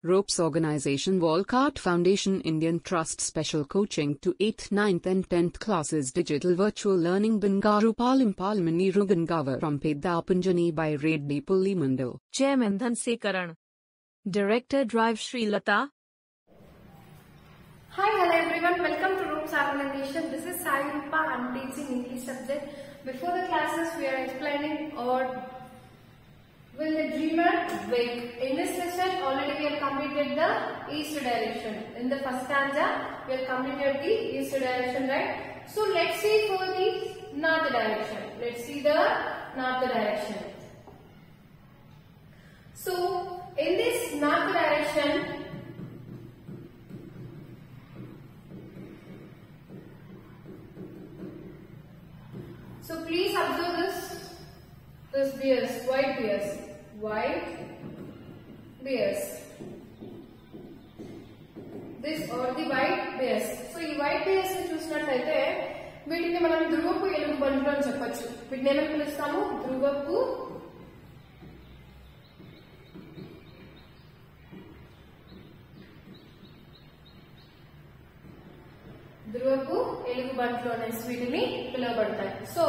Ropes Organization Walcott Foundation Indian Trust Special Coaching to 8th, 9th and 10th classes Digital Virtual Learning Bangaru Palmani Rugangavar from Pedapunjani by Reddy Pulli Mandal. Chairman Dhanse Karan. Director Drive Sri Lata. Hi, hello everyone. Welcome to Ropes Organization. This is Sai Rupa. I am teaching English subject. Before the classes, we are explaining or will the dreamer wake? In this lesson, already we have completed the east direction. In the first stanza, we have completed the east direction, right? So let's see for the north direction. Let's see the north direction. So in this north direction, so please observe this bears, white bears. This or the white bears. So ఈ white bears ని చూసినట్లయితే వీటిని మనం ధ్రువపు ఎలుగుబంట్లు అని చెప్పొచ్చు. వీటిని ఏమని పిలుస్తాము? ధ్రువపు ఎలుగుబంట్లు అనేసి వీటిని పిలువబడతాయి. So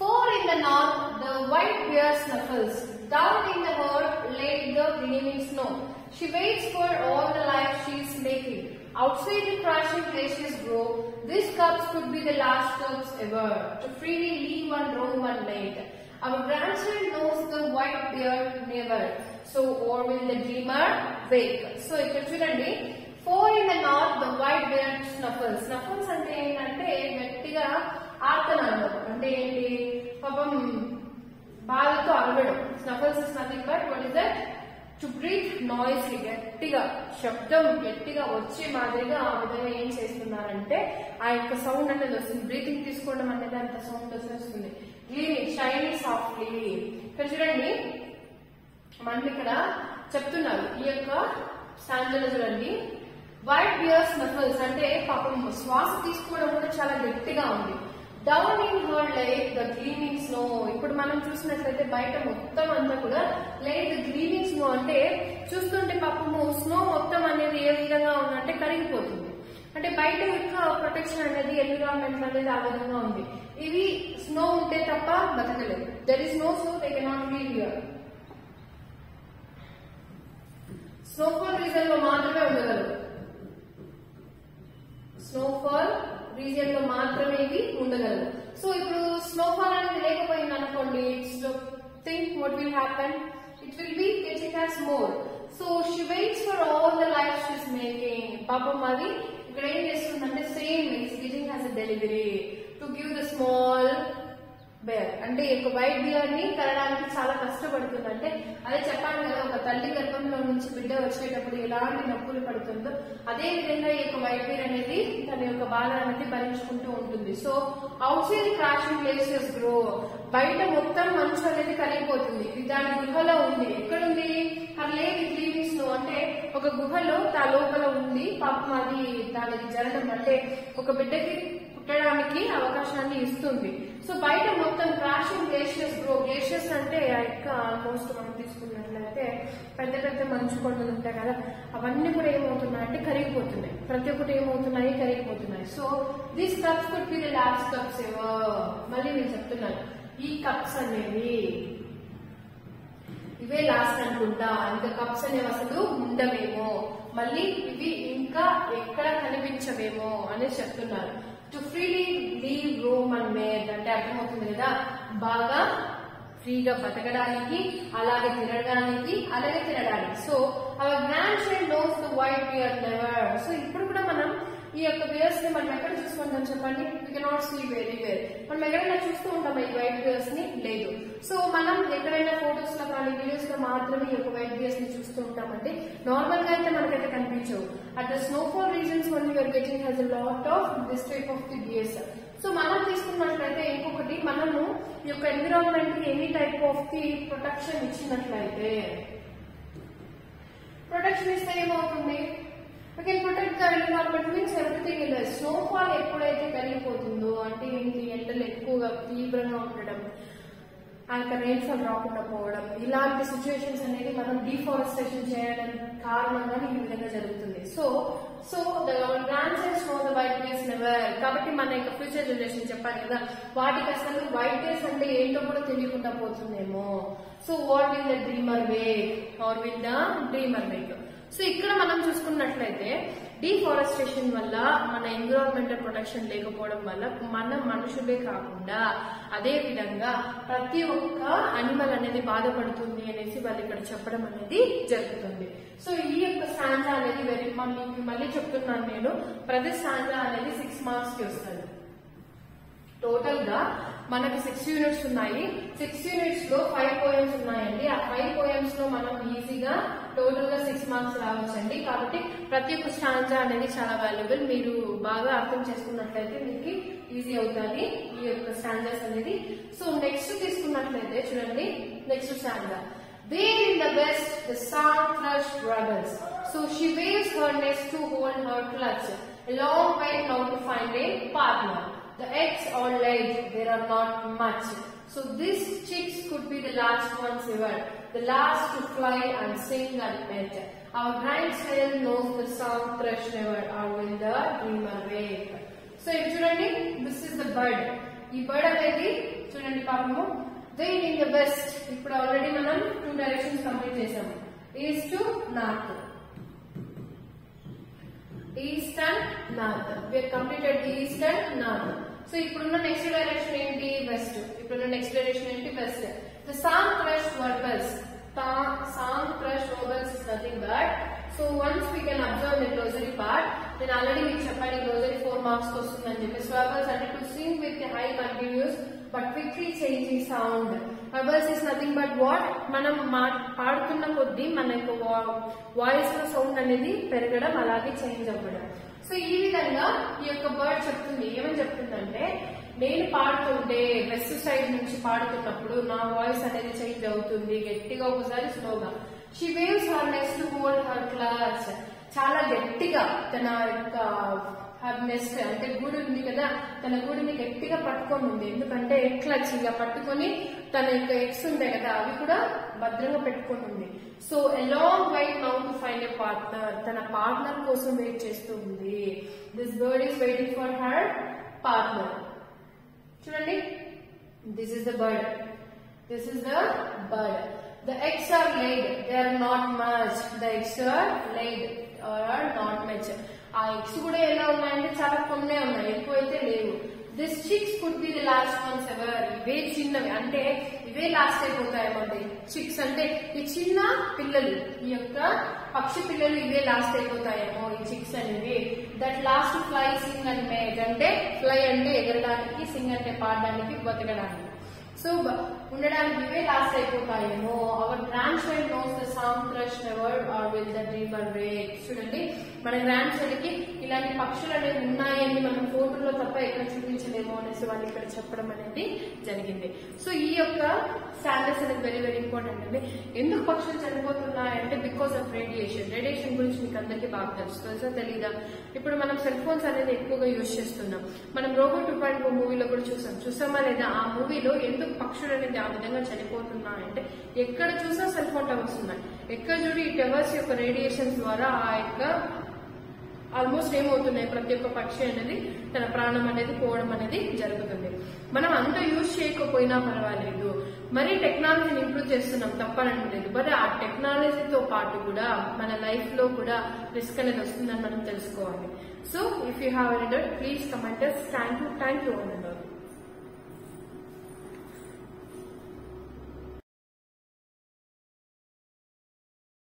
4 in the north, the white bear snuffles. Down in the herd, laid the gleaming snow. She waits for all the life she is making. Outside the crashing glaciers grow. These cups could be the last cups ever. To freely leave and roam unmade. Our grandson knows the white bear never. So, or will the dreamer wake? So, ఇక్కడ చూడండి. 4 in the north, the white bear snuffles. Snuffles అంటే ఏంటంటే గట్టిగా ఆర్తనాడు. అంటే ఏంటి? పాపం బాధతో అరవడం. Snuffles is nothing but what is that? To breathe noisily. గట్టిగా శబ్దం గట్టిగా వచ్చే మాదిరిగా ఆ విధంగా ఏం చేస్తున్నారంటే ఆ యొక్క సౌండ్ అనేది వస్తుంది. బ్రీతింగ్ తీసుకోవడం అనేది అంత సౌండ్ వస్తుంది. గ్లీనింగ్ షైనింగ్ సాఫ్ట్లీ. ఇక్కడ చూడండి మనం ఇక్కడ చెప్తున్నారు ఈ యొక్క స్టాంజలో చూడండి. వైట్ బియర్ స్నఫల్స్ అంటే పాపం శ్వాస తీసుకోవడం కూడా చాలా గట్టిగా ఉంది. Down in her like the gleaning snow. ఇప్పుడు మనం చూసినట్లయితే బయట మొత్తం అంతా కూడా లైక్ ద గ్లీనింగ్ స్నో అంటే చూస్తుంటే పాపము స్నో మొత్తం అనేది ఏ విధంగా ఉందంటే కరిగిపోతుంది. అంటే బయట యొక్క ప్రొటెక్షన్ అనేది ఎన్విరాన్మెంట్ అనేది ఆ విధంగా ఉంది. ఇవి స్నో ఉంటే తప్ప బతకలేదు. There is no snow they cannot leave here. Snowfall region లో మాత్రమే ఉండగలరు. స్నోఫాల్ రీజియన్ లో మాత్రమే ఇవి ఉండగలరు. సో ఇప్పుడు స్నోఫాల్ అనేది లేకపోయింది అనుకోండి, think what will happen? It will be getting us more. So she waits for all the life she is making. పాపం అది ఇక్కడ ఏం చేస్తుందంటే same it's giving as a delivery to give the small bear. అంటే ఈ యొక్క white beer ని కరడానికి చాలా కష్టపడుతుంది. అంటే అదే చెప్పాను కదా, ఒక తల్లి గర్భంలో నుంచి బిడ్డ వచ్చేటప్పుడు ఎలాంటి నొప్పులు పడుతుందో అదే విధంగా ఈ యొక్క వైట్ బియర్ అనేది తన యొక్క బాధ అనేది భరించుకుంటూ ఉంటుంది. So out side crashing glaciers grow. బయట మొత్తం మంచు అనేది కరిగిపోతుంది. దాని గుహలో ఉంది. ఎక్కడుంది? అది లేదు గ్లీనింగ్ స్నో అంటే ఒక గుహలో తా లోపల ఉంది. పాపం అది దానికి జరగడం అంటే ఒక బిడ్డకి పుట్టడానికి అవకాశాన్ని ఇస్తుంది. సో బయట మొత్తం క్రాషింగ్ గ్లేషియర్స్ గ్రో. గ్లేషియర్స్ అంటే ఇంకా ఆల్మోస్ట్ మనం తీసుకున్నట్లయితే పెద్ద పెద్ద మంచు కొండలు ఉంటాయి కదా, అవన్నీ కూడా ఏమవుతున్నాయి అంటే కరిగిపోతున్నాయి. ప్రతి ఒక్కటి ఏమవుతున్నాయి? కరిగిపోతున్నాయి. So these cups could be the last cups ever. మళ్ళీ నేను చెప్తున్నాను, ఈ కప్స్ అనేవి ఇవే లాస్ట్ అనుకుంటా. ఇంకా కప్స్ అనేవి అసలు ఉండవేమో, మళ్ళీ ఇవి ఇంకా ఎక్కడ కనిపించవేమో అని చెప్తున్నారు. To freely live roam and made అంటే అర్థమవుతుంది కదా, బాగా ఫ్రీగా బతకడానికి, అలాగే తినడానికి. So our grand child knows the white bear never. So ఇప్పుడు కూడా మనం ఈ యొక్క బియర్స్ ని మనం ఎక్కడ చూసుకుంటాం చెప్పండి? We cannot see everywhere. మనం ఎక్కడైనా చూస్తూ ఉంటాం ఈ వైట్ బియర్స్ ని? లేదు. సో మనం ఎక్కడైనా ఫోటోస్ లో కానీ వీడియోస్ లో మాత్రమే ఈ యొక్క వైట్ బియర్స్ ని చూస్తూ ఉంటామంటే నార్మల్ గా అయితే మనకైతే కనిపించవు. At the snowfall reasons one you're getting has a lot of this type of the bears. So మనం తీసుకున్నట్లయితే ఇంకొకటి, మనము ఈ యొక్క ఎన్విరాన్మెంట్ కి any type of the protection ఇచ్చినట్లయితే, ప్రొటెక్షన్ ఇస్తే ఏమవుతుంది? We can protect the environment means everything in the snowfall ఎప్పుడైతే పెరిగిపోతుందో అంటే ఏంటి? ఎండలు ఎక్కువగా తీవ్రంగా ఉండడం, ఆ యొక్క రెయిన్ఫాల్ రాకుండా పోవడం, ఇలాంటి సిచ్యువేషన్స్ అనేది మనం డిఫారెస్టేషన్ చేయడం కారణంగా ఈ విధంగా జరుగుతుంది. So the grand science know the white days never. కాబట్టి మన యొక్క ఫ్యూచర్ జనరేషన్ చెప్పాలి కదా, వాటికి అసలు వైట్ డేస్ అంటే ఏంటో కూడా తెలియకుండా పోతుందేమో. So what will the dreamer wake or will the dreamer wake. సో ఇక్కడ మనం చూసుకున్నట్లయితే డిఫారెస్టేషన్ వల్ల మన ఎన్విరాన్మెంటల్ ప్రొటెక్షన్ లేకపోవడం వల్ల మన మనుషులే కాకుండా అదే విధంగా ప్రతి ఒక్క అనిమల్ అనేది బాధపడుతుంది అనేసి వాళ్ళు ఇక్కడ చెప్పడం అనేది జరుగుతుంది. సో ఈ యొక్క స్టాంజా అనేది మళ్ళీ చెప్తున్నాను నేను, ప్రతి స్టాంజా అనేది 6 మార్క్స్ కి వస్తుంది. టోటల్ గా మనకి 6 యూనిట్స్ ఉన్నాయి. 6 యూనిట్స్ లో 5 పోయమ్స్ ఉన్నాయండి. ఆ 5 పోయమ్స్ లో మనం ఈజీగా టోటల్ గా 6 మార్క్స్ రావచ్చండి. కాబట్టి ప్రతి ఒక్క స్టాంజా అనేది చాలా వాల్యుబుల్. మీరు బాగా అర్థం చేసుకున్నట్లయితే మీకు ఈజీ అవుతుంది ఈ యొక్క స్టాంజాస్ అనేది. సో నెక్స్ట్ తీసుకున్నట్లయితే చూడండి, next stanza. There in the west, the song thrush rebels. So she waves her nest to hold her clutch. A long way now to find a partner. The eggs are laid, there are not much. So these chicks could be the last ones ever, the last to fly and sing and met. Our grandchild knows the song thrush never, or will the dreamer wake. So if చూడండి, this is the bird. ఈ bird అనేది చూడండి పాపము, there in the west. ఇప్పుడు already మనం 2 directions complete చేసాము, east to north, east and north. we have completed the east and north. So ఇప్పుడున్న next direction ఏంటి, వెస్ట్. ఇప్పుడున్న నెక్స్ట్ డైరెక్షన్ ఏంటి, west. The song thrush warbles. Song thrush warbles is nothing but, so once we can observe the glossary part, then already we చెప్పాను glossary 4 marks వస్తుందని చెప్పి. warbles అంటే to sing with a high continuous but quickly changing sound. warbles is nothing but what, మనం పాడుతున్న కొద్దీ మన యొక్క voice లో సౌండ్ అనేది పెరగడం, అలాగే చేంజ్ అవ్వడం. సో ఈ విధంగా ఈ యొక్క బర్డ్ చెప్తుంది, ఏమని చెప్తుందంటే, నేను పాడుతుంటే వెస్ట్ సైడ్ నుంచి పాడుతున్నప్పుడు నా వాయిస్ అనేది చేంజ్ అవుతుంది, గట్టిగా ఒకసారి స్లోగా. She weaves her nest to hold her claws. చాలా గట్టిగా తన యొక్క హర్ నెస్ట్ అంటే గూడు ఉంది కదా, తన గూడుని గట్టిగా పట్టుకొని ఉంది. ఎందుకంటే క్లచ్ ఇలా పట్టుకొని తన యొక్క ఎగ్స్ ఉంటాయి కదా, అవి కూడా భద్రంగా పెట్టుకొని ఉంది. So a long wait now to find a partner. తన పార్ట్నర్ కోసం వెయిట్ చేస్తూ ఉంది. This bird is waiting for her partner. చూడండి, this is the bird, this is the bird. The eggs are laid, they are not much. The eggs are laid or are not much. ఆ eggs కూడా ఎలా ఉన్నాయంటే చాలా కొన్నే ఉన్నాయి, ఎక్కువైతే లేవు. This chicks could be the lost once ever. ఇవే చిన్నవి అంటే ఇవే లాస్ట్ అయిపోతాయేమండి. చిక్స్ అంటే ఈ చిన్న పిల్లలు, ఈ యొక్క పక్షి పిల్లలు ఇవే లాస్ట్ అయిపోతాయేమో ఈ చిక్స్ అనేవి. That last fly sing and mate. అంటే ఫ్లై అంటే ఎగరడానికి, సింగ్ అంటే పాడడానికి, బతకడానికి. సో ఉండడానికి ఇవే లాస్ట్ అయిపోతాయేమో. Our grand child knows the song thrush never or will the dreamer wake. చూడండి, మన గ్రాండ్ చైల్డ్ కి ఇలాంటి పక్షులు అనేవి ఉన్నాయని మనం ఫోటోలో తప్ప ఎక్కడ చూపించలేము అనేసి వాళ్ళు ఇక్కడ చెప్పడం అనేది జరిగింది. సో ఈ యొక్క స్టాండర్డ్స్ అనేది వెరీ వెరీ ఇంపార్టెంట్ అండి. ఎందుకు పక్షులు చనిపోతున్నాయంటే బికాస్ ఆఫ్ రేడియేషన్. రేడియేషన్ గురించి మీకు అందరికీ బాగా తెలుసు, తెలుసా తెలీదా? ఇప్పుడు మనం సెల్ ఫోన్స్ అనేది ఎక్కువగా యూజ్ చేస్తున్నాం. మనం రోబో 2.0 మూవీలో కూడా చూసామా లేదా? ఆ మూవీలో ఎందుకు పక్షులు అనేది ఆ విధంగా చనిపోతున్నాయంటే, ఎక్కడ చూసా సెల్ ఫోన్ టవర్స్ ఉన్నాయి. ఎక్కడ చూడు ఈ టవర్స్ యొక్క రేడియేషన్ ద్వారా ఆ యొక్క ఆల్మోస్ట్ ఏమవుతున్నాయి, ప్రతి ఒక్క పక్షి అనేది తన ప్రాణం అనేది పోవడం అనేది జరుగుతుంది. మనం అంత యూజ్ చేయకపోయినా పర్వాలేదు, మరి టెక్నాలజీని ఇంప్రూవ్ చేస్తున్నాం తప్పనట్లేదు. బట్ ఆ టెక్నాలజీతో పాటు కూడా మన లైఫ్ లో కూడా రిస్క్ అనేది వస్తుందని మనం తెలుసుకోవాలి. So if you have any doubt please comment us. Thank you.